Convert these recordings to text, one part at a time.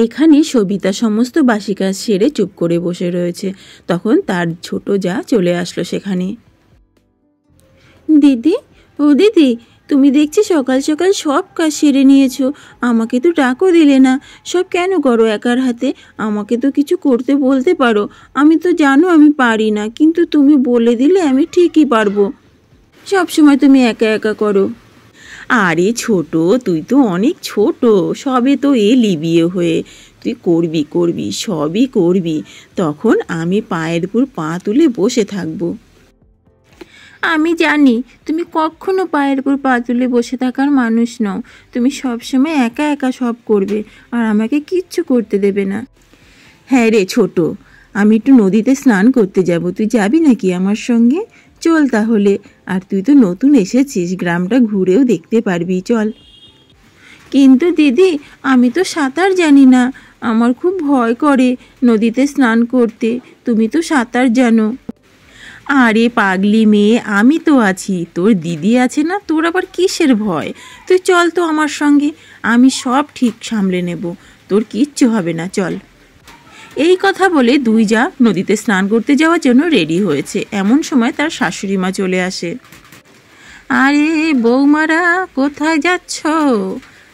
এখানে সবিতা সমস্ত বাসি কাজ সেরে চুপ করে বসে রয়েছে। তখন তার ছোট জা চলে আসলো সেখানে। দিদি, ও দিদি, তুমি দেখছি সকাল সকাল সব কাজ সেরে নিয়েছো, আমাকে তো ডাকও দিলে না। সব কেন করো একার হাতে? আমাকে তো কিছু করতে বলতে পারো, আমি তো জানো আমি পারি না, কিন্তু তুমি বলে দিলে আমি ঠিকই পারবো। সব সময় তুমি একা একা করো। আরে ছোট, তুই তো অনেক ছোট, সবে তো এলি বিয়ে হয়ে, তুই করবি করবি সবই করবি, তখন আমি পায়ের উপর পা তুলে বসে থাকবো। আমি জানি তুমি কখনো পায়ের উপর পা তুলে বসে থাকার মানুষ নও, তুমি সবসময় একা একা সব করবে আর আমাকে কিচ্ছু করতে দেবে না। হ্যাঁ রে ছোট, আমি একটু নদীতে স্নান করতে যাব, তুই যাবি নাকি আমার সঙ্গে? চল তাহলে, আর তুই তো নতুন এসেছিস, গ্রামটা ঘুরেও দেখতে পারবি, চল। কিন্তু দিদি, আমি তো সাঁতার জানি না, আমার খুব ভয় করে নদীতে স্নান করতে, তুমি তো সাঁতার জানো। আরে পাগলি মেয়ে, আমি তো আছি, তোর দিদি আছে না, তোর আবার কিসের ভয়? তুই চল তো আমার সঙ্গে, আমি সব ঠিক সামলে নেব, তোর কিচ্ছু হবে না, চল। এই কথা বলে দুই জা নদীতে স্নান করতে যাওয়ার জন্য রেডি হয়েছে। এমন সময় তার শাশুড়ি মা চলে আসে। আরে বৌমারা, কোথায় যাচ্ছ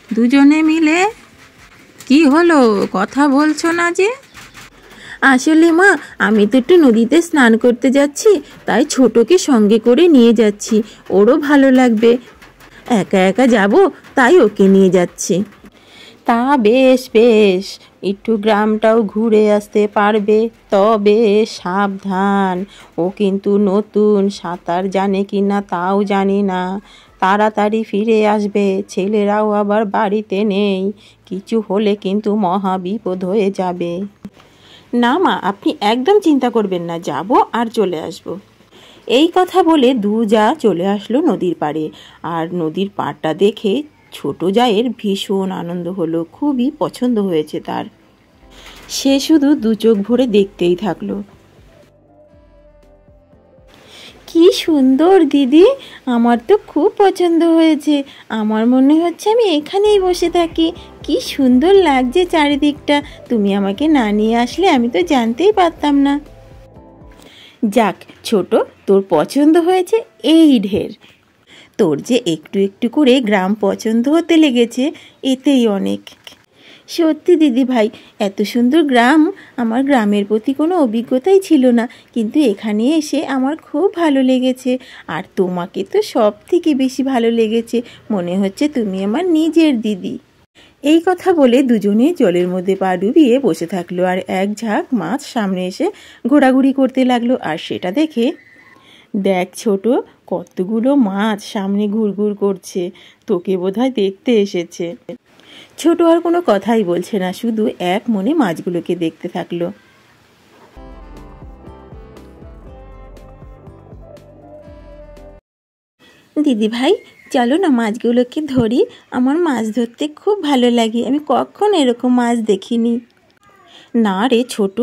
দুজনে মিলে? কি হলো, কথা বলছো না যে? আসলে মা, আমি তো একটু নদীতে স্নান করতে যাচ্ছি, তাই ছোটকে সঙ্গে করে নিয়ে যাচ্ছি, ওরও ভালো লাগবে। একা একা যাব, তাই ওকে নিয়ে যাচ্ছি। তা বেশ বেশ, একটু গ্রামটাও ঘুরে আসতে পারবে, তবে সাবধান, ও কিন্তু নতুন, সাঁতার জানে কি না তাও জানি না, তাড়াতাড়ি ফিরে আসবে, ছেলেরাও আবার বাড়িতে নেই, কিছু হলে কিন্তু মহা বিপদ হয়ে যাবে। না মা, আপনি একদম চিন্তা করবেন না, যাব আর চলে আসব। এই কথা বলে দু জা চলে আসলো নদীর পাড়ে। আর নদীর পাড়টা দেখে ছোট জায়ের ভীষণ আনন্দ হলো, খুবই পছন্দ হয়েছে তার। সে শুধু দু চোখ ভরে দেখতেই থাকলো। কি সুন্দর দিদি, আমার তো খুব পছন্দ হয়েছে, আমার মনে হচ্ছে আমি এখানেই বসে থাকি, কি সুন্দর লাগছে চারিদিকটা, তুমি আমাকে না নিয়ে আসলে আমি তো জানতেই পারতাম না। যাক ছোট, তোর পছন্দ হয়েছে এই ঢের, তোর যে একটু একটু করে গ্রাম পছন্দ হতে লেগেছে, এতেই অনেক। সত্যি দিদি ভাই, এত সুন্দর গ্রাম, আমার গ্রামের প্রতি কোনো অভিজ্ঞতাই ছিল না, কিন্তু এখানে এসে আমার খুব ভালো লেগেছে, আর তোমাকে তো সব থেকে বেশি ভালো লেগেছে, মনে হচ্ছে তুমি আমার নিজের দিদি। এই কথা বলে দুজনে জলের মধ্যে পা ডুবিয়ে বসে থাকলো, আর এক ঝাঁক মাছ সামনে এসে ঘোরাঘুরি করতে লাগলো। আর সেটা দেখে, দেখ ছোট, কতগুলো মাছ সামনে ঘুরঘুর করছে, তোকে বোধহয় দেখতে এসেছে। ছোট আর কোনো কথাই বলছে না, শুধু এক মনে মাছগুলোকে দেখতে থাকলো। দিদি ভাই, চলো না মাছগুলোকে ধরি, আমার মাছ ধরতে খুব ভালো লাগে, আমি কখনো এরকম মাছ দেখিনি। না রে ছোট,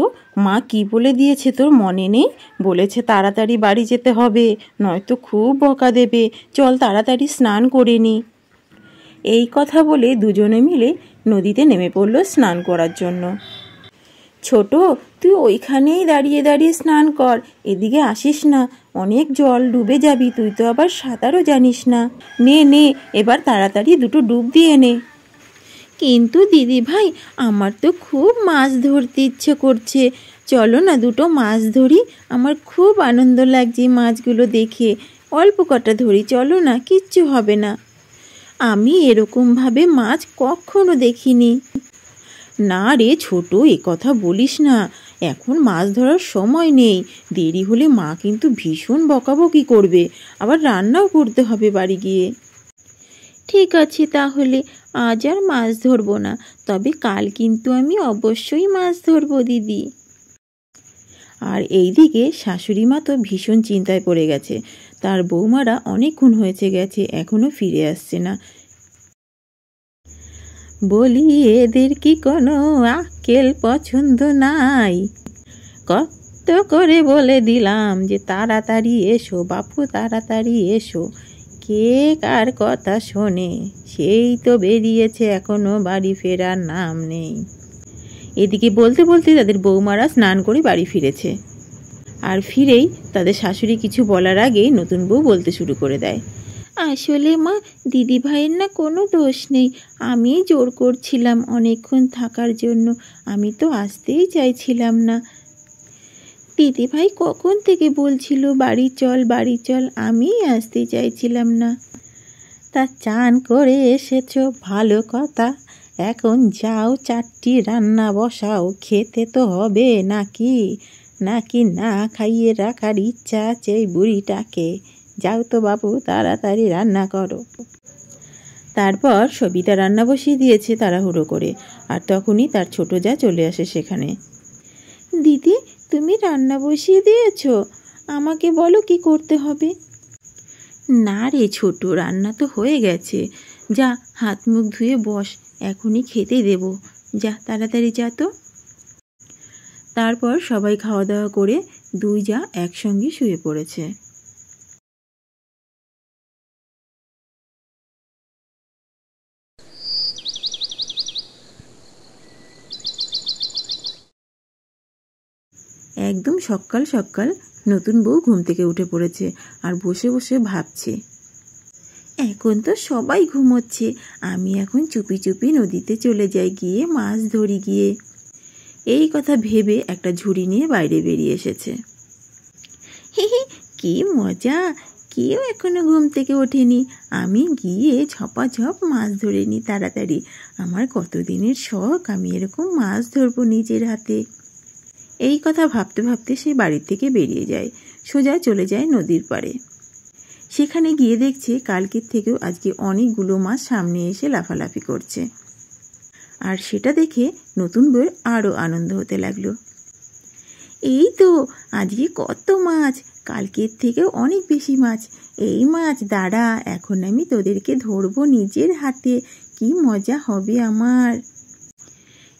মা কি বলে দিয়েছে তোর মনে নেই? বলেছে তাড়াতাড়ি বাড়ি যেতে হবে, নয়তো খুব বকা দেবে, চল তাড়াতাড়ি স্নান করে নি। এই কথা বলে দুজনে মিলে নদীতে নেমে পড়লো স্নান করার জন্য। ছোট, তুই ওইখানেই দাঁড়িয়ে দাঁড়িয়ে স্নান কর, এদিকে আসিস না, অনেক জল, ডুবে যাবি, তুই তো আবার সাঁতারও জানিস না। নে নে, এবার তাড়াতাড়ি দুটো ডুব দিয়ে নে। কিন্তু দিদি ভাই, আমার তো খুব মাছ ধরতে ইচ্ছে করছে, চলো না দুটো মাছ ধরি, আমার খুব আনন্দ লাগছে মাছগুলো দেখে, অল্প কটা ধরি, চলো না, কিচ্ছু হবে না। আমি এরকমভাবে মাছ কখনো দেখিনি। না রে ছোট, এ কথা বলিস না, এখন মাছ ধরার সময় নেই, দেরি হলে মা কিন্তু ভীষণ বকাবকি করবে, আবার রান্নাও করতে হবে বাড়ি গিয়ে। ঠিক আছে তাহলে, আজ আর মাছ ধরবো না, তবে কাল কিন্তু আমি অবশ্যই মাছ ধরবো দিদি। আর এইদিকে শাশুড়ি মা তো ভীষণ চিন্তায় পড়ে গেছে, তার বৌমারা অনেকক্ষণ হয়েছে গেছে, এখনো ফিরে আসছে না। বলি, এদের কি কোনো আক্কেল পছন্দ নাই? কত করে বলে দিলাম যে তাড়াতাড়ি এসো বাপু, তাড়াতাড়ি এসো, কে কার কথা শোনে? সেই তো বেরিয়েছে, এখনো বাড়ি ফেরার নাম নেই। এদিকে বলতে বলতে তাদের বৌমারা স্নান করে বাড়ি ফিরেছে। আর ফিরেই তাদের শাশুড়ি কিছু বলার আগেই নতুন বউ বলতে শুরু করে দেয়, আসলে মা, দিদি ভাইয়ের না কোনো দোষ নেই, আমি জোর করছিলাম অনেকক্ষণ থাকার জন্য, আমি তো আসতেই চাইছিলাম না। দিদি ভাই কখন থেকে বলছিল বাড়ি চল বাড়ি চল, আমি আসতে চাইছিলাম না। তা চান করে এসেছো, ভালো কথা, এখন যাও 4টি রান্না বসাও, খেতে তো হবে নাকি নাকি না খাইয়ে রাখার ইচ্ছা আছে এই বুড়িটাকে? যাও তো বাবু, তাড়াতাড়ি রান্না করো। তারপর সবিতা রান্না বসিয়ে দিয়েছে তাড়াহুড়ো করে, আর তখনই তার ছোট যা চলে আসে সেখানে। দিদি, তুমি রান্না বসিয়ে দিয়েছো, আমাকে বলো কি করতে হবে। না রে ছোট, রান্না তো হয়ে গেছে, যা হাত মুখ ধুয়ে বস, এখনই খেতে দেব, যা তাড়াতাড়ি যা তো। তারপর সবাই খাওয়া দাওয়া করে দুই যা একসঙ্গে শুয়ে পড়েছে। একদম সকাল সকাল নতুন বউ ঘুম থেকে উঠে পড়েছে আর বসে বসে ভাবছে, এখন তো সবাই ঘুমোচ্ছে, আমি এখন চুপি চুপি নদীতে চলে যাই, গিয়ে মাছ ধরি গিয়ে। এই কথা ভেবে একটা ঝুড়ি নিয়ে বাইরে বেরিয়ে এসেছে। কি মজা, কেউ এখনো ঘুম থেকে ওঠেনি, আমি গিয়ে ঝপাঝপ মাছ ধরে নিই তাড়াতাড়ি, আমার কতদিনের শখ, আমি এরকম মাছ ধরবো নিজের হাতে। এই কথা ভাবতে ভাবতে সে বাড়ি থেকে বেরিয়ে যায়, সোজা চলে যায় নদীর পাড়ে। সেখানে গিয়ে দেখছে কালকের থেকেও আজকে অনেকগুলো মাছ সামনে এসে লাফালাফি করছে। আর সেটা দেখে নতুন বউয়ের আরও আনন্দ হতে লাগলো। এই তো আজকে কত মাছ, কালকের থেকেও অনেক বেশি মাছ, এই মাছ দাঁড়া, এখন আমি তোদেরকে ধরবো নিজের হাতে, কি মজা হবে আমার।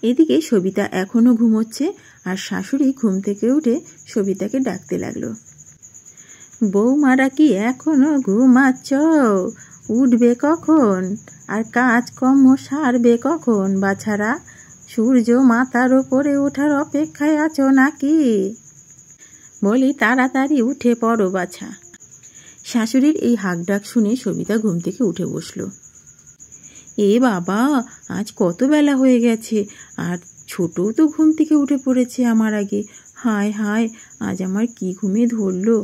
এদিকে সবিতা এখনো ঘুমোচ্ছে, আর শাশুড়ি ঘুম থেকে উঠে সবিতাকে ডাকতে লাগলো, বৌমারা কি এখনো ঘুমাচ্ছ? উঠবে কখন আর কাজকর্ম সারবে কখন বাছারা? সূর্য মাথার ওপরে ওঠার অপেক্ষায় আছো নাকি? বলি তাড়াতাড়ি উঠে পড়ো বাছা। শাশুড়ির এই হাঁক ডাক শুনে সবিতা ঘুম থেকে উঠে বসলো। এ বাবা, আজ কত বেলা হয়ে গেছে, আর ছোটও তো ঘুম থেকে উঠে পড়েছে আমার আগে, হায় হায়, আজ আমার কি ঘুমে ধরলো।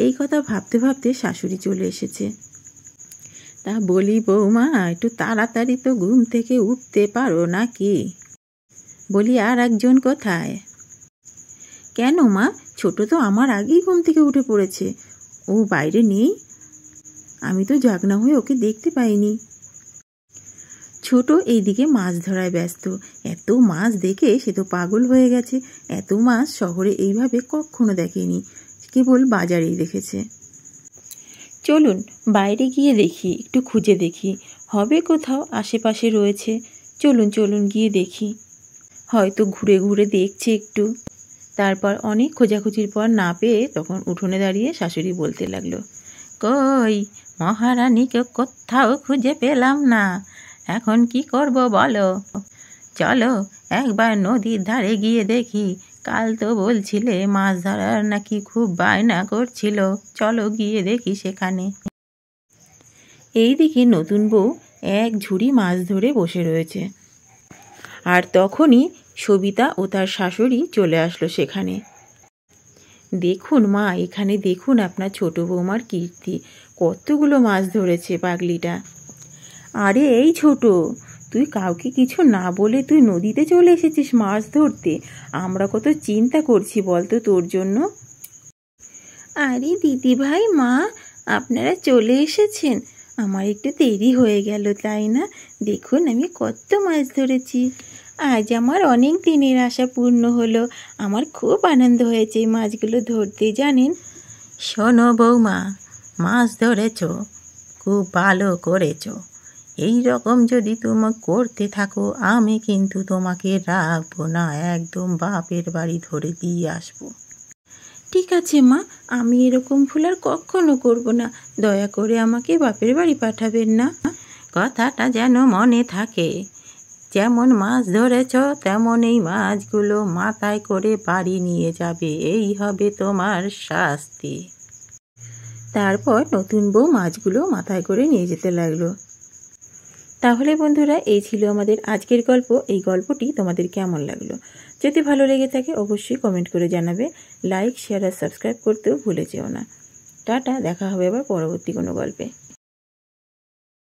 এই কথা ভাবতে ভাবতে শাশুড়ি চলে এসেছে। তা বলি বৌমা, একটু তাড়াতাড়ি তো ঘুম থেকে উঠতে পারো নাকি? বলি আর একজন কোথায়? কেন মা, ছোট তো আমার আগেই ঘুম থেকে উঠে পড়েছে, ও বাইরে নেই, আমি তো জাগনা হয়ে ওকে দেখতে পাইনি। ছোট এইদিকে মাছ ধরায় ব্যস্ত, এত মাছ দেখে সে তো পাগল হয়ে গেছে, এত মাছ শহরে এইভাবে কখনো দেখেনি, কেবল বাজারেই দেখেছে। চলুন বাইরে গিয়ে দেখি, একটু খুঁজে দেখি, হবে কোথাও আশেপাশে রয়েছে, চলুন চলুন গিয়ে দেখি। হয়তো ঘুরে ঘুরে দেখছে একটু। তারপর অনেক খোঁজাখুঁজির পর না পেয়ে তখন উঠোনে দাঁড়িয়ে শাশুড়ি বলতে লাগলো, কই মহারানীকে কোথাও খুঁজে পেলাম না, এখন কি করব বলো? চলো একবার নদীর ধারে গিয়ে দেখি, কাল তো বলছিলে মাছ ধরার নাকি খুব বায়না করছিল, চলো গিয়ে দেখি সেখানে। এইদিকে নতুন বউ এক ঝুড়ি মাছ ধরে বসে রয়েছে, আর তখনই সবিতা ও তার শাশুড়ি চলে আসলো সেখানে। দেখুন মা, এখানে দেখুন আপনার ছোট বৌমার কীর্তি, কতগুলো মাছ ধরেছে পাগলিটা। আরে এই ছোট, তুই কাউকে কিছু না বলে তুই নদীতে চলে এসেছিস মাছ ধরতে, আমরা কত চিন্তা করছি বলতো তোর জন্য। আরে দিদি ভাই, মা, আপনারা চলে এসেছেন, আমার একটু দেরি হয়ে গেল তাই না? দেখুন আমি কত মাছ ধরেছি, আজ আমার অনেক দিনের আশা পূর্ণ হলো, আমার খুব আনন্দ হয়েছে এই মাছগুলো ধরতে জানেন। শোনো বৌমা, মাছ ধরেছ, খুব ভালো করেছ, এই রকম যদি তুমি করতে থাকো আমি কিন্তু তোমাকে রাখবো না, একদম বাপের বাড়ি ধরে দিয়ে আসবো। ঠিক আছে মা, আমি এরকম ভুল আর কখনো করবো না, দয়া করে আমাকে বাপের বাড়ি পাঠাবেন না। কথাটা যেন মনে থাকে, যেমন মাছ ধরেছ তেমন এই মাছগুলো মাথায় করে বাড়ি নিয়ে যাবে, এই হবে তোমার শাস্তি। তারপর নতুন বউ মাছগুলো মাথায় করে নিয়ে যেতে লাগলো। তাহলে বন্ধুরা, এই ছিল আমাদের আজকের গল্প। এই গল্পটি তোমাদের কেমন লাগলো? যদি ভালো লেগে থাকে অবশ্যই কমেন্ট করে জানাবে। লাইক, শেয়ার আর সাবস্ক্রাইব করতেও ভুলে যেও না। টাটা, দেখা হবে আবার পরবর্তী কোনো গল্পে।